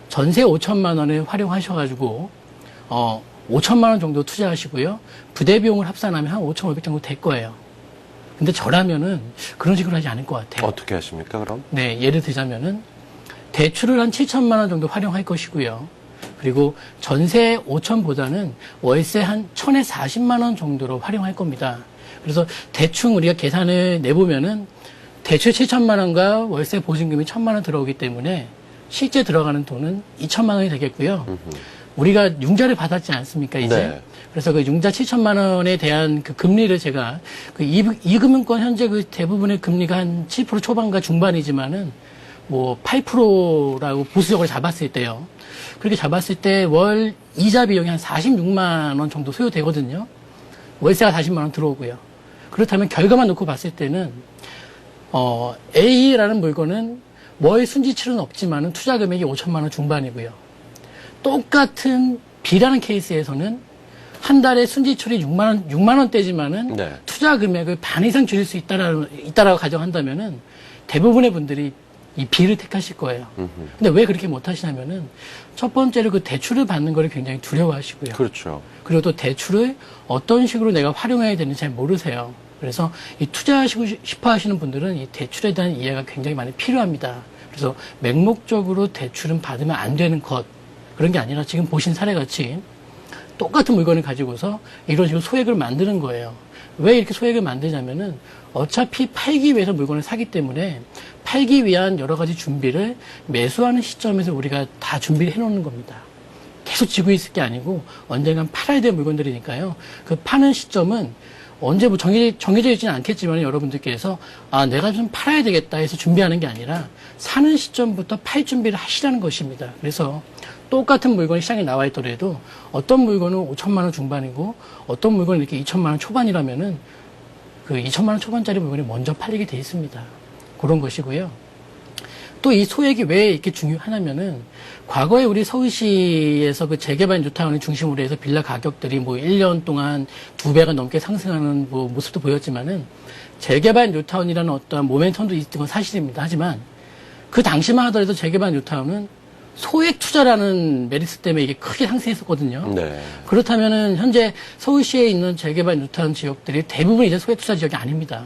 전세 5천만 원을 활용하셔가지고 5천만 원 정도 투자하시고요. 부대 비용을 합산하면 한 5,500 정도 될 거예요. 근데 저라면은 그런 식으로 하지 않을 것 같아요. 어떻게 하십니까, 그럼? 네, 예를 들자면은 대출을 한 7천만 원 정도 활용할 것이고요. 그리고 전세 5천보다는 월세 한 1,000에 40만 원 정도로 활용할 겁니다. 그래서 대충 우리가 계산을 내보면은 대출 7천만 원과 월세 보증금이 1,000만 원 들어오기 때문에 실제 들어가는 돈은 2천만 원이 되겠고요. 우리가 융자를 받았지 않습니까, 이제? 네. 그래서 그 융자 7천만 원에 대한 그 금리를 제가 그 이금융권 현재 그 대부분의 금리가 한 7% 초반과 중반이지만은 뭐 8%라고 보수적으로 잡았을 때요. 그렇게 잡았을 때 월 이자 비용이 한 46만 원 정도 소요되거든요. 월세가 40만 원 들어오고요. 그렇다면 결과만 놓고 봤을 때는 A라는 물건은 월 순지출은 없지만은 투자 금액이 5천만 원 중반이고요. 똑같은 B라는 케이스에서는 한 달에 순지출이 6만 원대지만은 네. 투자 금액을 반 이상 줄일 수 있다라고 가정한다면은 대부분의 분들이 이 B를 택하실 거예요. 근데 왜 그렇게 못 하시냐면은 첫 번째로 그 대출을 받는 거를 굉장히 두려워하시고요. 그렇죠. 그리고 또 대출을 어떤 식으로 내가 활용해야 되는지 잘 모르세요. 그래서 이 투자하시고 싶어 하시는 분들은 이 대출에 대한 이해가 굉장히 많이 필요합니다. 그래서 맹목적으로 대출은 받으면 안 되는 것, 그런 게 아니라 지금 보신 사례 같이 똑같은 물건을 가지고서 이런 식으로 소액을 만드는 거예요. 왜 이렇게 소액을 만드냐면은 어차피 팔기 위해서 물건을 사기 때문에 팔기 위한 여러 가지 준비를 매수하는 시점에서 우리가 다 준비를 해놓는 겁니다. 계속 지고 있을 게 아니고 언젠간 팔아야 될 물건들이니까요. 그 파는 시점은 언제 뭐 정해져 있지는 않겠지만 여러분들께서 내가 좀 팔아야 되겠다 해서 준비하는 게 아니라 사는 시점부터 팔 준비를 하시라는 것입니다. 그래서 똑같은 물건이 시장에 나와 있더라도 어떤 물건은 5천만 원 중반이고 어떤 물건은 이렇게 2천만 원 초반이라면은 그 2천만 원 초반짜리 물건이 먼저 팔리게 돼 있습니다. 그런 것이고요. 또 이 소액이 왜 이렇게 중요하냐면은 과거에 우리 서울시에서 그 재개발 뉴타운을 중심으로 해서 빌라 가격들이 뭐 1년 동안 2배가 넘게 상승하는 뭐 모습도 보였지만은 재개발 뉴타운이라는 어떠한 모멘텀도 있던 건 사실입니다. 하지만 그 당시만 하더라도 재개발 뉴타운은 소액 투자라는 메리트 때문에 이게 크게 상승했었거든요. 네. 그렇다면은 현재 서울시에 있는 재개발 뉴타운 지역들이 대부분 이제 소액 투자 지역이 아닙니다.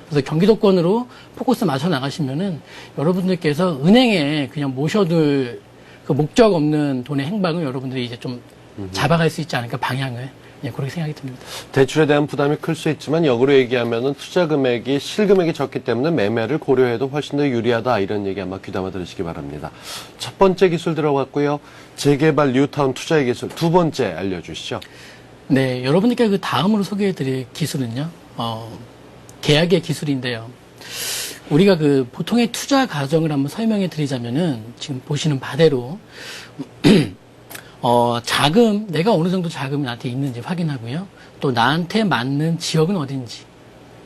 그래서 경기도권으로 포커스 맞춰 나가시면은 여러분들께서 은행에 그냥 모셔둘 그 목적 없는 돈의 행방을 여러분들이 이제 좀 잡아갈 수 있지 않을까, 방향을. 예, 그렇게 생각이 듭니다. 대출에 대한 부담이 클 수 있지만 역으로 얘기하면은 투자 금액이 실금액이 적기 때문에 매매를 고려해도 훨씬 더 유리하다, 이런 얘기 아마 귀담아 들으시기 바랍니다. 첫 번째 기술 들어갔고요. 재개발 뉴타운 투자의 기술 두 번째 알려주시죠. 네, 여러분들께 그 다음으로 소개해드릴 기술은요, 계약의 기술인데요. 우리가 그 보통의 투자 과정을 한번 설명해 드리자면은 지금 보시는 바대로 자금, 내가 어느 정도 자금이 나한테 있는지 확인하고요. 또 나한테 맞는 지역은 어딘지,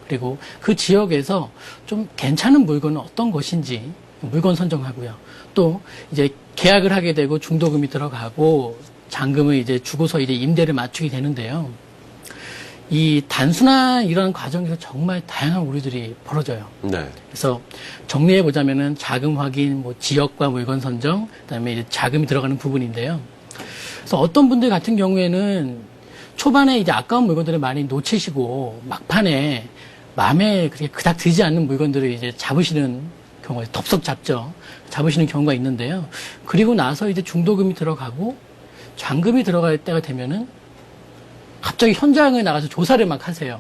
그리고 그 지역에서 좀 괜찮은 물건은 어떤 것인지 물건 선정하고요. 또 이제 계약을 하게 되고 중도금이 들어가고 잔금을 이제 주고서 이제 임대를 맞추게 되는데요. 이 단순한 이런 과정에서 정말 다양한 오류들이 벌어져요. 네. 그래서 정리해 보자면은 자금 확인, 뭐 지역과 물건 선정, 그다음에 이제 자금이 들어가는 부분인데요. 그래서 어떤 분들 같은 경우에는 초반에 이제 아까운 물건들을 많이 놓치시고 막판에 마음에 그렇게 그닥 들지 않는 물건들을 이제 잡으시는 경우가 덥석 잡으시는 경우가 있는데요. 그리고 나서 이제 중도금이 들어가고 잔금이 들어갈 때가 되면은 갑자기 현장에 나가서 조사를 막 하세요.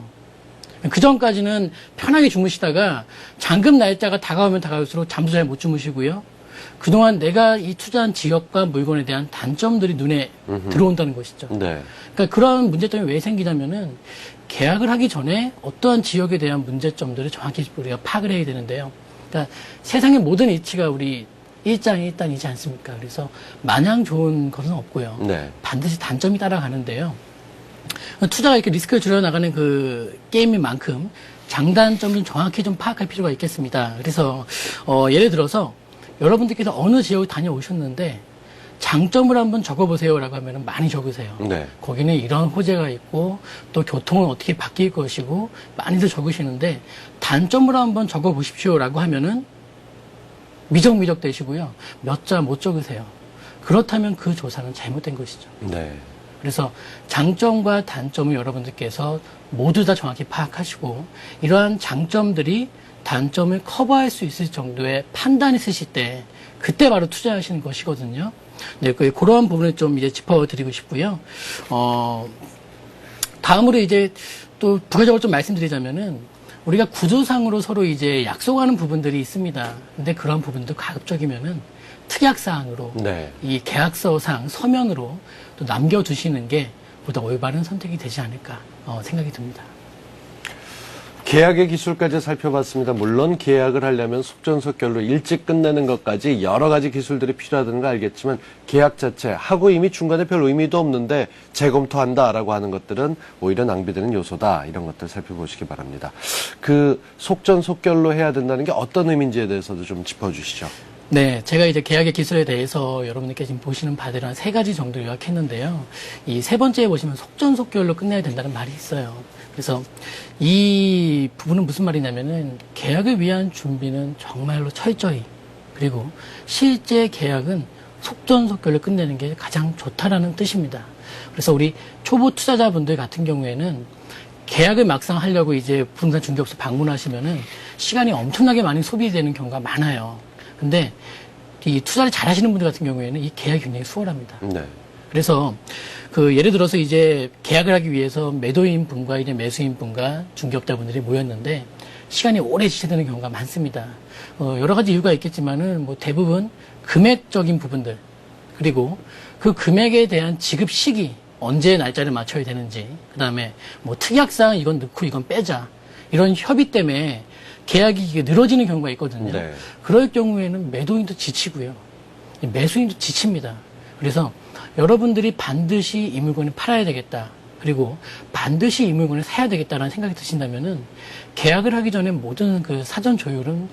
그 전까지는 편하게 주무시다가 잔금 날짜가 다가오면 다가올수록 잠도 잘 못 주무시고요. 그동안 내가 이 투자한 지역과 물건에 대한 단점들이 눈에 들어온다는 것이죠. 네. 그러니까 그런 문제점이 왜 생기냐면은 계약을 하기 전에 어떠한 지역에 대한 문제점들을 정확히 우리가 파악을 해야 되는데요. 그러니까 세상의 모든 이치가 우리 일장일단이지 않습니까? 그래서 마냥 좋은 것은 없고요. 네. 반드시 단점이 따라가는데요. 투자가 이렇게 리스크를 줄여나가는 그 게임인 만큼 장단점을 정확히 좀 파악할 필요가 있겠습니다. 그래서 예를 들어서 여러분들께서 어느 지역을 다녀오셨는데 장점을 한번 적어보세요라고 하면 많이 적으세요. 네. 거기는 이런 호재가 있고 또 교통은 어떻게 바뀔 것이고 많이들 적으시는데 단점을 한번 적어보십시오라고 하면은 미적미적 되시고요. 몇 자 못 적으세요. 그렇다면 그 조사는 잘못된 것이죠. 네. 그래서 장점과 단점을 여러분들께서 모두 다 정확히 파악하시고 이러한 장점들이 단점을 커버할 수 있을 정도의 판단이 있으실 때 그때 바로 투자하시는 것이거든요. 네, 그러한 부분을 좀 이제 짚어드리고 싶고요. 다음으로 이제 또 부가적으로 좀 말씀드리자면은 우리가 구조상으로 서로 이제 약속하는 부분들이 있습니다. 근데 그런 부분도 가급적이면은 특약사항으로 네. 이 계약서상 서면으로 또 남겨두시는 게 보다 올바른 선택이 되지 않을까 생각이 듭니다. 계약의 기술까지 살펴봤습니다. 물론 계약을 하려면 속전속결로 일찍 끝내는 것까지 여러 가지 기술들이 필요하다는 거 알겠지만 계약 자체 하고 이미 중간에 별 의미도 없는데 재검토한다라고 하는 것들은 오히려 낭비되는 요소다. 이런 것들 살펴보시기 바랍니다. 그 속전속결로 해야 된다는 게 어떤 의미인지에 대해서도 좀 짚어주시죠. 네, 제가 이제 계약의 기술에 대해서 여러분들께 지금 보시는 바들을 한 3가지 정도 요약했는데요. 이 3번째에 보시면 속전속결로 끝내야 된다는 말이 있어요. 그래서 이 부분은 무슨 말이냐면은 계약을 위한 준비는 정말로 철저히 그리고 실제 계약은 속전속결로 끝내는 게 가장 좋다라는 뜻입니다. 그래서 우리 초보 투자자분들 같은 경우에는 계약을 막상 하려고 이제 부동산 중개업소 방문하시면은 시간이 엄청나게 많이 소비되는 경우가 많아요. 근데 이 투자를 잘 하시는 분들 같은 경우에는 이 계약이 굉장히 수월합니다. 네. 그래서 그 예를 들어서 이제 계약을 하기 위해서 매도인 분과 이제 매수인 분과 중개업자분들이 모였는데 시간이 오래 지체되는 경우가 많습니다. 여러 가지 이유가 있겠지만은 뭐 대부분 금액적인 부분들 그리고 그 금액에 대한 지급 시기 언제 날짜를 맞춰야 되는지 그다음에 뭐 특약상 이건 넣고 이건 빼자 이런 협의 때문에 계약이 이게 늘어지는 경우가 있거든요. 네. 그럴 경우에는 매도인도 지치고요. 매수인도 지칩니다. 그래서 여러분들이 반드시 이 물건을 팔아야 되겠다. 그리고 반드시 이 물건을 사야 되겠다라는 생각이 드신다면은 계약을 하기 전에 모든 그 사전 조율은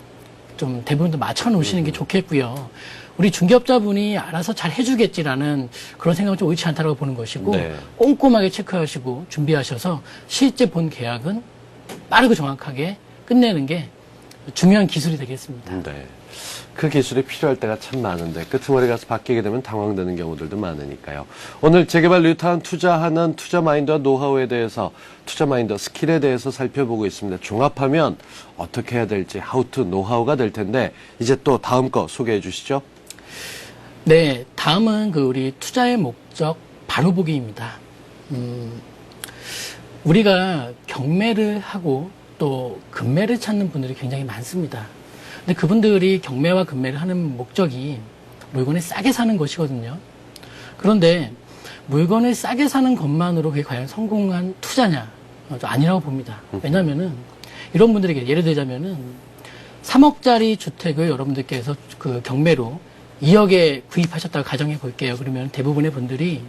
좀 대부분 다 맞춰 놓으시는 게 좋겠고요. 우리 중개업자분이 알아서 잘 해주겠지라는 그런 생각은 좀 옳지 않다고 보는 것이고 네. 꼼꼼하게 체크하시고 준비하셔서 실제 본 계약은 빠르고 정확하게 끝내는 게 중요한 기술이 되겠습니다. 네. 그 기술이 필요할 때가 참 많은데 끄트머리 가서 바뀌게 되면 당황되는 경우들도 많으니까요. 오늘 재개발 뉴타운 투자하는 투자 마인드와 노하우에 대해서 투자 마인드 스킬에 대해서 살펴보고 있습니다. 종합하면 어떻게 해야 될지 하우투 노하우가 될 텐데 이제 또 다음 거 소개해 주시죠. 네, 다음은 그 우리 투자의 목적 바로 보기입니다. 우리가 경매를 하고 또 금매를 찾는 분들이 굉장히 많습니다. 근데 그분들이 경매와 금매를 하는 목적이 물건을 싸게 사는 것이거든요. 그런데 물건을 싸게 사는 것만으로 그게 과연 성공한 투자냐? 아니라고 봅니다. 왜냐면은 이런 분들에게 예를 들자면은 3억짜리 주택을 여러분들께서 그 경매로 2억에 구입하셨다고 가정해 볼게요. 그러면 대부분의 분들이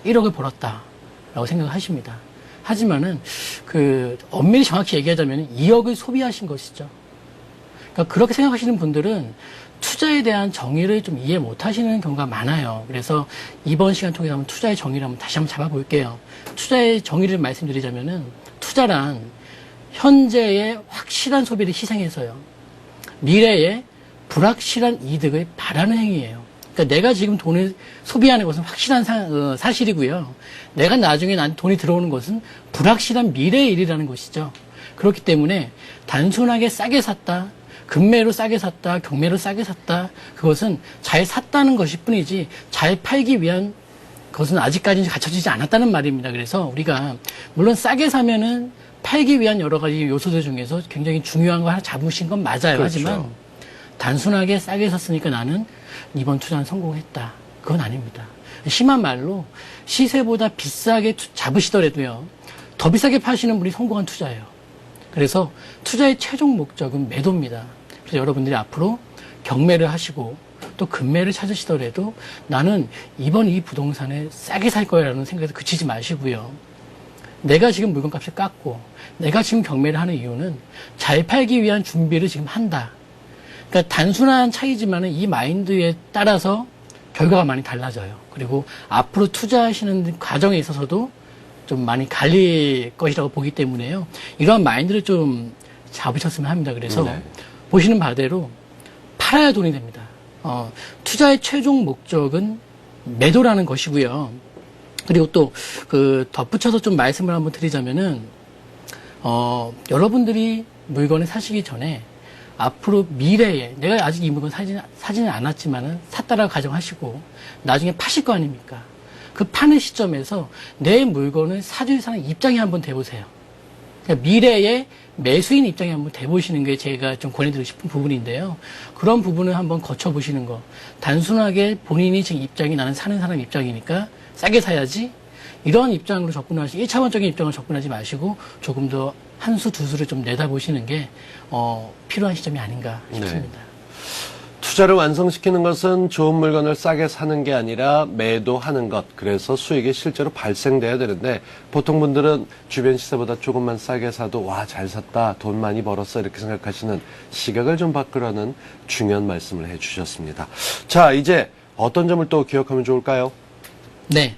1억을 벌었다라고 생각을 하십니다. 하지만은 그 엄밀히 정확히 얘기하자면 2억을 소비하신 것이죠. 그러니까 그렇게 생각하시는 분들은 투자에 대한 정의를 좀 이해 못 하시는 경우가 많아요. 그래서 이번 시간 통해서 한번 투자의 정의를 한번 다시 한번 잡아볼게요. 투자의 정의를 말씀드리자면은 투자란 현재의 확실한 소비를 희생해서요. 미래의 불확실한 이득을 바라는 행위예요. 그러니까 내가 지금 돈을 소비하는 것은 확실한 사실이고요. 내가 나중에 난 돈이 들어오는 것은 불확실한 미래의 일이라는 것이죠. 그렇기 때문에 단순하게 싸게 샀다, 금매로 싸게 샀다, 경매로 싸게 샀다, 그것은 잘 샀다는 것일 뿐이지 잘 팔기 위한 것은 아직까지 갖춰지지 않았다는 말입니다. 그래서 우리가 물론 싸게 사면은 팔기 위한 여러 가지 요소들 중에서 굉장히 중요한 거 하나 잡으신 건 맞아요. 그렇죠. 하지만 단순하게 싸게 샀으니까 나는 이번 투자는 성공했다. 그건 아닙니다. 심한 말로 시세보다 비싸게 잡으시더라도요. 더 비싸게 파시는 분이 성공한 투자예요. 그래서 투자의 최종 목적은 매도입니다. 그래서 여러분들이 앞으로 경매를 하시고 또 금매를 찾으시더라도 나는 이번 이 부동산에 싸게 살 거야라는 생각에서 그치지 마시고요. 내가 지금 물건값을 깎고 내가 지금 경매를 하는 이유는 잘 팔기 위한 준비를 지금 한다. 그러니까 단순한 차이지만은 이 마인드에 따라서 결과가 많이 달라져요. 그리고 앞으로 투자하시는 과정에 있어서도 좀 많이 갈릴 것이라고 보기 때문에요. 이러한 마인드를 좀 잡으셨으면 합니다. 그래서 보시는 바대로 팔아야 돈이 됩니다. 투자의 최종 목적은 매도라는 것이고요. 그리고 또 덧붙여서 좀 말씀을 한번 드리자면은 여러분들이 물건을 사시기 전에 앞으로 미래에 내가 아직 이 물건 사지는 않았지만은 샀다라고 가정하시고 나중에 파실 거 아닙니까? 그 파는 시점에서 내 물건을 사줄 사람 입장에 한번 대보세요. 그러니까 미래의 매수인 입장에 한번 대보시는 게 제가 좀 권해드리고 싶은 부분인데요. 그런 부분을 한번 거쳐보시는 거. 단순하게 본인이 지금 입장이 나는 사는 사람 입장이니까 싸게 사야지. 이런 입장으로 접근하시, 1차원적인 입장으로 접근하지 마시고 조금 더 한 수, 두 수를 좀 내다보시는 게 필요한 시점이 아닌가 싶습니다. 투자를 완성시키는 것은 좋은 물건을 싸게 사는 게 아니라 매도하는 것. 그래서 수익이 실제로 발생돼야 되는데 보통 분들은 주변 시세보다 조금만 싸게 사도 와, 잘 샀다, 돈 많이 벌었어 이렇게 생각하시는 시각을 좀 바꾸라는 중요한 말씀을 해주셨습니다. 자, 이제 어떤 점을 또 기억하면 좋을까요? 네.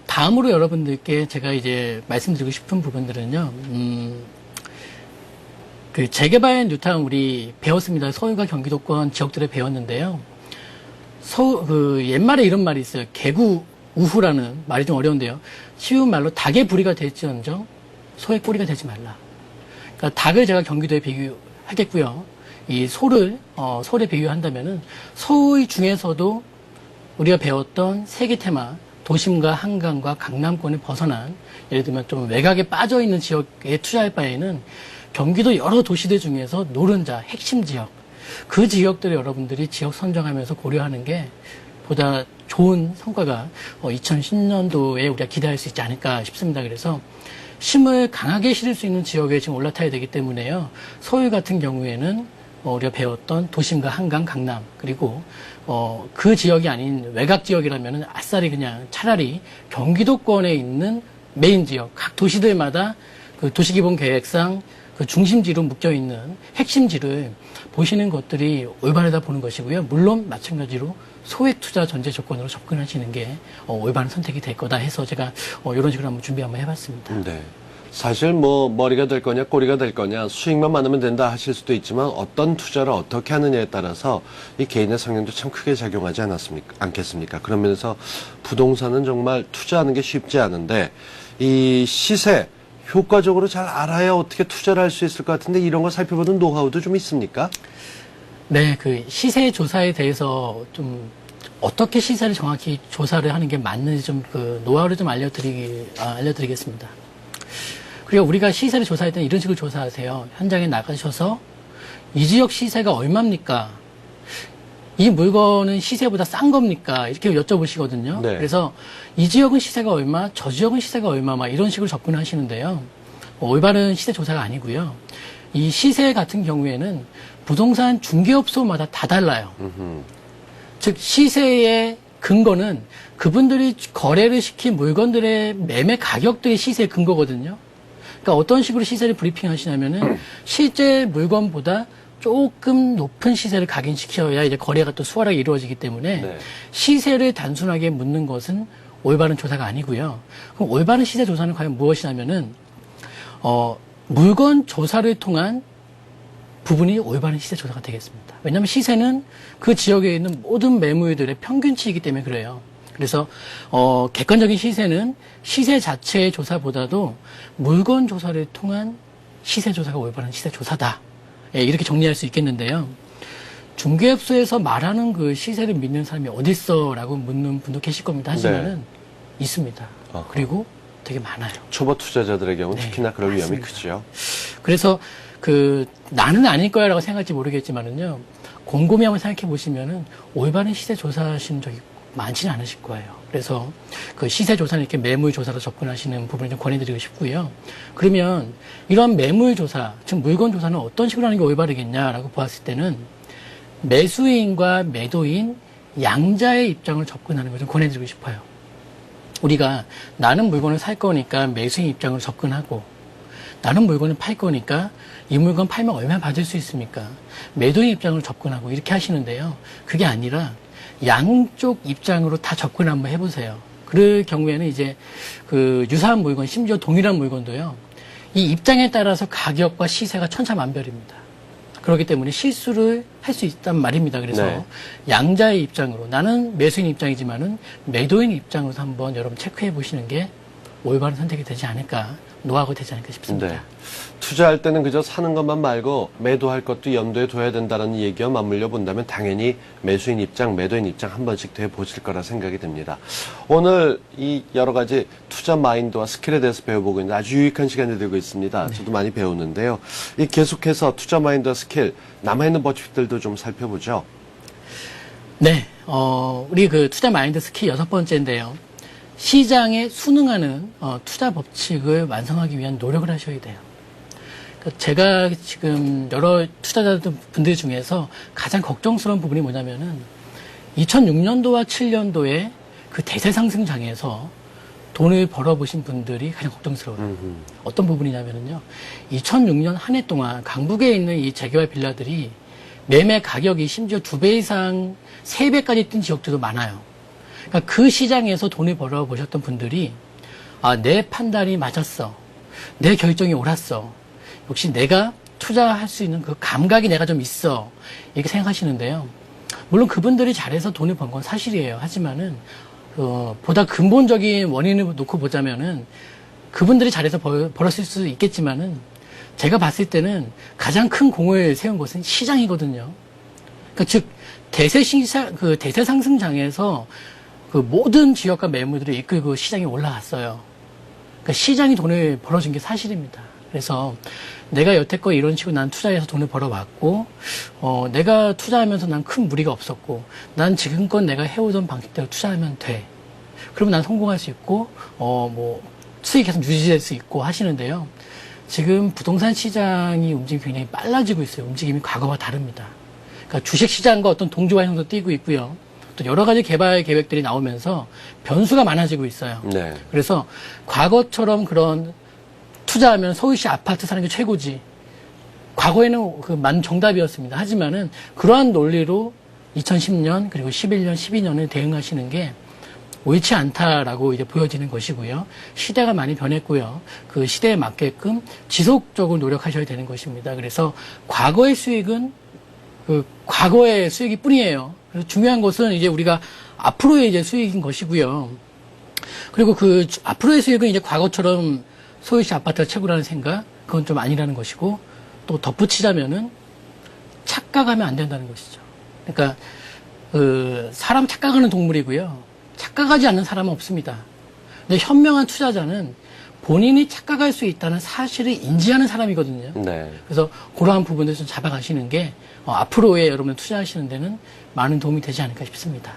다음으로 여러분들께 제가 이제 말씀드리고 싶은 부분들은요, 재개발 뉴타운 우리 배웠습니다. 서울과 경기도권 지역들에 배웠는데요. 옛말에 이런 말이 있어요. 개구 우후라는 말이 좀 어려운데요. 쉬운 말로 닭의 부리가 될지언정 소의 꼬리가 되지 말라. 그러니까 닭을 제가 경기도에 비유하겠고요. 이 소를 비유한다면은 소 중에서도 우리가 배웠던 세계 테마 도심과 한강과 강남권을 벗어난 예를 들면 좀 외곽에 빠져 있는 지역에 투자할 바에는 경기도 여러 도시들 중에서 노른자 핵심 지역 그 지역들을 여러분들이 지역 선정하면서 고려하는 게 보다 좋은 성과가 2010년도에 우리가 기대할 수 있지 않을까 싶습니다. 그래서 힘을 강하게 실을 수 있는 지역에 지금 올라타야 되기 때문에요. 서울 같은 경우에는 우리가 배웠던 도심과 한강, 강남 그리고 그 지역이 아닌 외곽 지역이라면 아싸리 그냥 차라리 경기도권에 있는 메인 지역 각 도시들마다 그 도시기본계획상 그 중심지로 묶여있는 핵심지를 보시는 것들이 올바르다 보는 것이고요. 물론 마찬가지로 소액 투자 전제 조건으로 접근하시는 게 올바른 선택이 될 거다 해서 제가 이런 식으로 한번 준비 한번 해봤습니다. 네. 사실 뭐 머리가 될 거냐 꼬리가 될 거냐 수익만 많으면 된다 하실 수도 있지만 어떤 투자를 어떻게 하느냐에 따라서 이 개인의 성향도 참 크게 작용하지 않겠습니까? 그런 면에서 부동산은 정말 투자하는 게 쉽지 않은데 이 시세 효과적으로 잘 알아야 어떻게 투자를 할 수 있을 것 같은데 이런 거 살펴보는 노하우도 좀 있습니까? 네, 그 시세 조사에 대해서 좀 어떻게 시세를 정확히 조사를 하는 게 맞는지 좀 그 노하우를 좀 알려드리겠습니다. 그리고 우리가 시세를 조사할 때는 이런 식으로 조사하세요. 현장에 나가셔서 이 지역 시세가 얼마입니까? 이 물건은 시세보다 싼 겁니까? 이렇게 여쭤보시거든요. 네. 그래서 이 지역은 시세가 얼마, 저 지역은 시세가 얼마, 막 이런 식으로 접근하시는데요. 올바른 시세 조사가 아니고요. 이 시세 같은 경우에는 부동산 중개업소마다 다 달라요. 즉 시세의 근거는 그분들이 거래를 시킨 물건들의 매매 가격들이 시세의 근거거든요. 그러니까 어떤 식으로 시세를 브리핑 하시냐면은 실제 물건보다 조금 높은 시세를 각인시켜야 이제 거래가 또 수월하게 이루어지기 때문에 시세를 단순하게 묻는 것은 올바른 조사가 아니고요. 그럼 올바른 시세 조사는 과연 무엇이냐면은 물건 조사를 통한 부분이 올바른 시세 조사가 되겠습니다. 왜냐하면 시세는 그 지역에 있는 모든 매물들의 평균치이기 때문에 그래요. 그래서 객관적인 시세는 시세 자체의 조사보다도 물건 조사를 통한 시세 조사가 올바른 시세 조사다. 예, 이렇게 정리할 수 있겠는데요. 중개업소에서 말하는 그 시세를 믿는 사람이 어딨어라고 묻는 분도 계실 겁니다. 하지만은 있습니다. 그리고 되게 많아요. 초보 투자자들의 경우는 특히나 그럴 위험이 맞습니다. 크죠. 그래서 나는 아닐 거야라고 생각할지 모르겠지만은요. 곰곰이 한번 생각해 보시면은 올바른 시세 조사하시는 적이 많지는 않으실 거예요. 그래서 그 시세 조사는 이렇게 매물 조사로 접근하시는 부분을 좀 권해드리고 싶고요. 그러면 이런 매물 조사, 즉 물건 조사는 어떤 식으로 하는 게 올바르겠냐라고 보았을 때는 매수인과 매도인 양자의 입장을 접근하는 걸 좀 권해드리고 싶어요. 우리가 나는 물건을 살 거니까 매수인 입장으로 접근하고 나는 물건을 팔 거니까 이 물건 팔면 얼마 받을 수 있습니까? 매도인 입장으로 접근하고 이렇게 하시는데요. 그게 아니라 양쪽 입장으로 다 접근 한번 해보세요. 그럴 경우에는 이제 그 유사한 물건, 심지어 동일한 물건도요. 이 입장에 따라서 가격과 시세가 천차만별입니다. 그렇기 때문에 실수를 할 수 있단 말입니다. 그래서 양자의 입장으로 나는 매수인 입장이지만은 매도인 입장으로 한번 여러분 체크해 보시는 게 올바른 선택이 되지 않을까, 노하우가 되지 않을까 싶습니다. 네. 투자할 때는 그저 사는 것만 말고 매도할 것도 염두에 둬야 된다는 얘기와 맞물려 본다면 당연히 매수인 입장, 매도인 입장 한 번씩 돼 보실 거라 생각이 됩니다. 오늘 이 여러 가지 투자 마인드와 스킬에 대해서 배워보고 있는데 아주 유익한 시간이 되고 있습니다. 저도 많이 배우는데요. 이 계속해서 투자 마인드와 스킬, 남아있는 법칙들도 좀 살펴보죠. 네, 우리 그 투자 마인드 스킬 6번째인데요. 시장에 순응하는 투자 법칙을 완성하기 위한 노력을 하셔야 돼요. 제가 지금 여러 투자자분들 중에서 가장 걱정스러운 부분이 뭐냐면은 2006년도와 7년도에 그 대세 상승장에서 돈을 벌어보신 분들이 가장 걱정스러워요. 어떤 부분이냐면요. 2006년 한 해 동안 강북에 있는 이 재개발 빌라들이 매매 가격이 심지어 2배 이상, 3배까지 뛴 지역들도 많아요. 그러니까 그 시장에서 돈을 벌어보셨던 분들이 내 판단이 맞았어. 내 결정이 옳았어. 역시 내가 투자할 수 있는 그 감각이 내가 좀 있어. 이렇게 생각하시는데요. 물론 그분들이 잘해서 돈을 번 건 사실이에요. 하지만은 보다 근본적인 원인을 놓고 보자면은 그분들이 잘해서 벌었을 수 있겠지만은 제가 봤을 때는 가장 큰 공을 세운 것은 시장이거든요. 그러니까 즉 대세 상승장에서 그 모든 지역과 매물들이 이끌고 시장이 올라갔어요. 그러니까 시장이 돈을 벌어준 게 사실입니다. 그래서 내가 여태껏 이런 식으로 난 투자해서 돈을 벌어왔고, 내가 투자하면서 난 큰 무리가 없었고, 난 지금껏 내가 해오던 방식대로 투자하면 돼. 그러면 난 성공할 수 있고, 수익이 계속 유지될 수 있고 하시는데요. 지금 부동산 시장이 움직임이 굉장히 빨라지고 있어요. 움직임이 과거와 다릅니다. 그러니까 주식 시장과 어떤 동조화 형도 띄고 있고요. 또 여러 가지 개발 계획들이 나오면서 변수가 많아지고 있어요. 네. 그래서 과거처럼 그런 투자하면 서울시 아파트 사는 게 최고지. 과거에는 그 맞는 정답이었습니다. 하지만은 그러한 논리로 2010년 그리고 11년, 12년을 대응하시는 게 옳지 않다라고 이제 보여지는 것이고요. 시대가 많이 변했고요. 그 시대에 맞게끔 지속적으로 노력하셔야 되는 것입니다. 그래서 과거의 수익은 그 과거의 수익이 뿐이에요. 그래서 중요한 것은 이제 우리가 앞으로의 이제 수익인 것이고요. 그리고 그 앞으로의 수익은 이제 과거처럼 서울시 아파트가 최고라는 생각, 그건 좀 아니라는 것이고, 또 덧붙이자면은 착각하면 안 된다는 것이죠. 그러니까 사람 착각하는 동물이고요. 착각하지 않는 사람은 없습니다. 근데 현명한 투자자는 본인이 착각할 수 있다는 사실을 인지하는 사람이거든요. 네. 그래서 그러한 부분을 좀 잡아가시는 게 앞으로의 여러분 투자하시는 데는 많은 도움이 되지 않을까 싶습니다.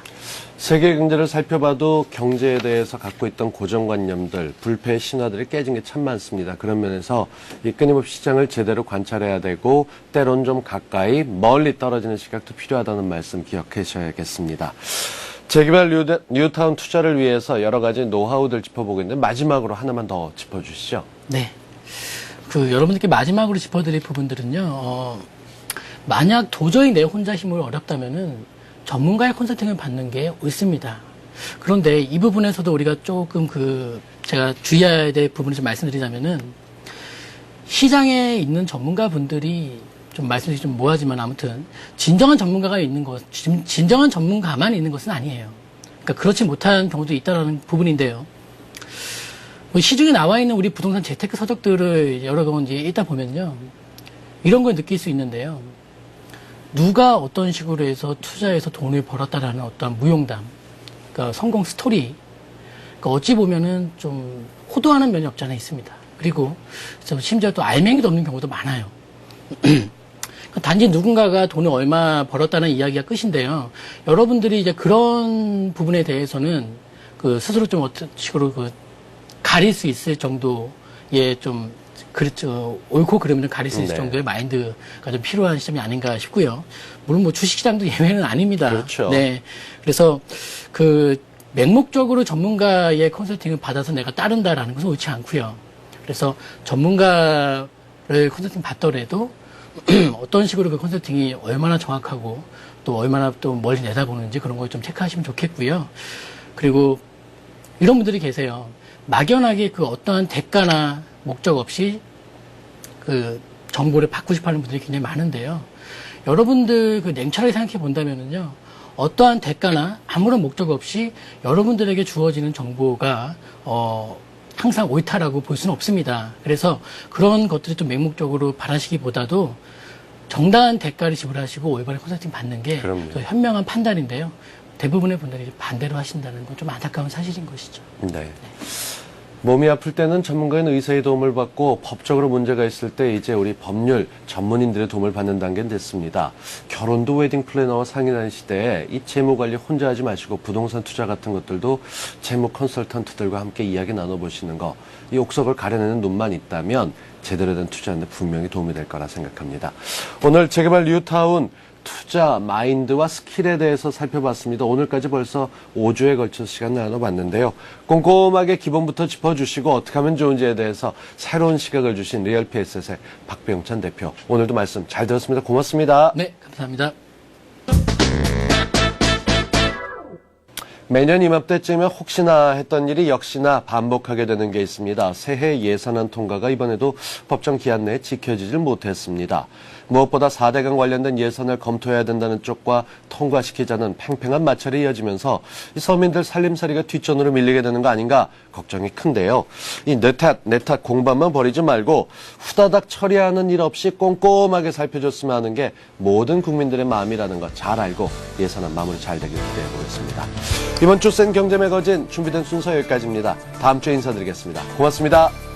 세계 경제를 살펴봐도 경제에 대해서 갖고 있던 고정관념들, 불패의 신화들이 깨진 게 참 많습니다. 그런 면에서 이 끊임없이 시장을 제대로 관찰해야 되고 때론 좀 가까이 멀리 떨어지는 시각도 필요하다는 말씀 기억하셔야겠습니다. 재개발 뉴타운 투자를 위해서 여러 가지 노하우들 짚어보고 있는데 마지막으로 하나만 더 짚어주시죠. 네. 여러분들께 마지막으로 짚어드릴 부분들은요. 만약 도저히 내 혼자 힘으로 어렵다면은 전문가의 컨설팅을 받는 게 옳습니다. 그런데 이 부분에서도 우리가 조금 제가 주의해야 될 부분을 좀 말씀드리자면은 시장에 있는 전문가분들이 좀 말씀드리기 좀 뭐하지만 아무튼 진정한 전문가가 있는 것, 진정한 전문가만 있는 것은 아니에요. 그러니까 그렇지 못한 경우도 있다라는 부분인데요. 시중에 나와 있는 우리 부동산 재테크 서적들을 여러 번 이제 읽다 보면요. 이런 걸 느낄 수 있는데요. 누가 어떤 식으로 해서 투자해서 돈을 벌었다라는 어떤 무용담, 그러니까 성공 스토리, 그러니까 어찌 보면은 좀 호도하는 면이 없지 않아 있습니다. 그리고 심지어 또 알맹이도 없는 경우도 많아요. 단지 누군가가 돈을 얼마 벌었다는 이야기가 끝인데요. 여러분들이 이제 그런 부분에 대해서는 그 스스로 좀 어떤 식으로 그 가릴 수 있을 정도의 좀 그렇죠. 옳고 그름을 가릴 수 있을 정도의 마인드가 좀 필요한 시점이 아닌가 싶고요. 물론 뭐 주식시장도 예외는 아닙니다. 그렇죠. 네. 그래서 그 맹목적으로 전문가의 컨설팅을 받아서 내가 따른다라는 것은 옳지 않고요. 그래서 전문가를 컨설팅 받더라도 어떤 식으로 그 컨설팅이 얼마나 정확하고 또 얼마나 또 멀리 내다보는지 그런 걸 좀 체크하시면 좋겠고요. 그리고 이런 분들이 계세요. 막연하게 그 어떠한 대가나 목적 없이 그 정보를 받고 싶어 하는 분들이 굉장히 많은데요. 여러분들 그 냉철하게 생각해 본다면은요. 어떠한 대가나 아무런 목적 없이 여러분들에게 주어지는 정보가 항상 옳다라고 볼 수는 없습니다. 그래서 그런 것들을 좀 맹목적으로 바라시기보다도 정당한 대가를 지불하시고 올바른 컨설팅 받는 게 더 현명한 판단인데요. 대부분의 분들이 반대로 하신다는 건 좀 안타까운 사실인 것이죠. 네. 몸이 아플 때는 전문가인 의사의 도움을 받고 법적으로 문제가 있을 때 이제 우리 법률 전문인들의 도움을 받는 단계는 됐습니다. 결혼도 웨딩 플래너와 상의하는 시대에 이 재무관리 혼자 하지 마시고 부동산 투자 같은 것들도 재무 컨설턴트들과 함께 이야기 나눠보시는 거, 이 옥석을 가려내는 눈만 있다면 제대로 된 투자하는 데 분명히 도움이 될 거라 생각합니다. 오늘 재개발 뉴타운 투자, 마인드와 스킬에 대해서 살펴봤습니다. 오늘까지 벌써 5주에 걸쳐서 시간 나눠봤는데요. 꼼꼼하게 기본부터 짚어주시고 어떻게 하면 좋은지에 대해서 새로운 시각을 주신 리얼피에셋의 박병찬 대표. 오늘도 말씀 잘 들었습니다. 고맙습니다. 네, 감사합니다. 매년 이맘때쯤에 혹시나 했던 일이 역시나 반복하게 되는 게 있습니다. 새해 예산안 통과가 이번에도 법정 기한 내에 지켜지질 못했습니다. 무엇보다 4대강 관련된 예산을 검토해야 된다는 쪽과 통과시키자는 팽팽한 마찰이 이어지면서 이 서민들 살림살이가 뒷전으로 밀리게 되는 거 아닌가 걱정이 큰데요. 이 내 탓 공방만 벌이지 말고 후다닥 처리하는 일 없이 꼼꼼하게 살펴줬으면 하는 게 모든 국민들의 마음이라는 거 잘 알고 예산안 마무리 잘 되길 기대해 보겠습니다. 이번 주 센 경제 매거진 준비된 순서 여기까지입니다. 다음 주에 인사드리겠습니다. 고맙습니다.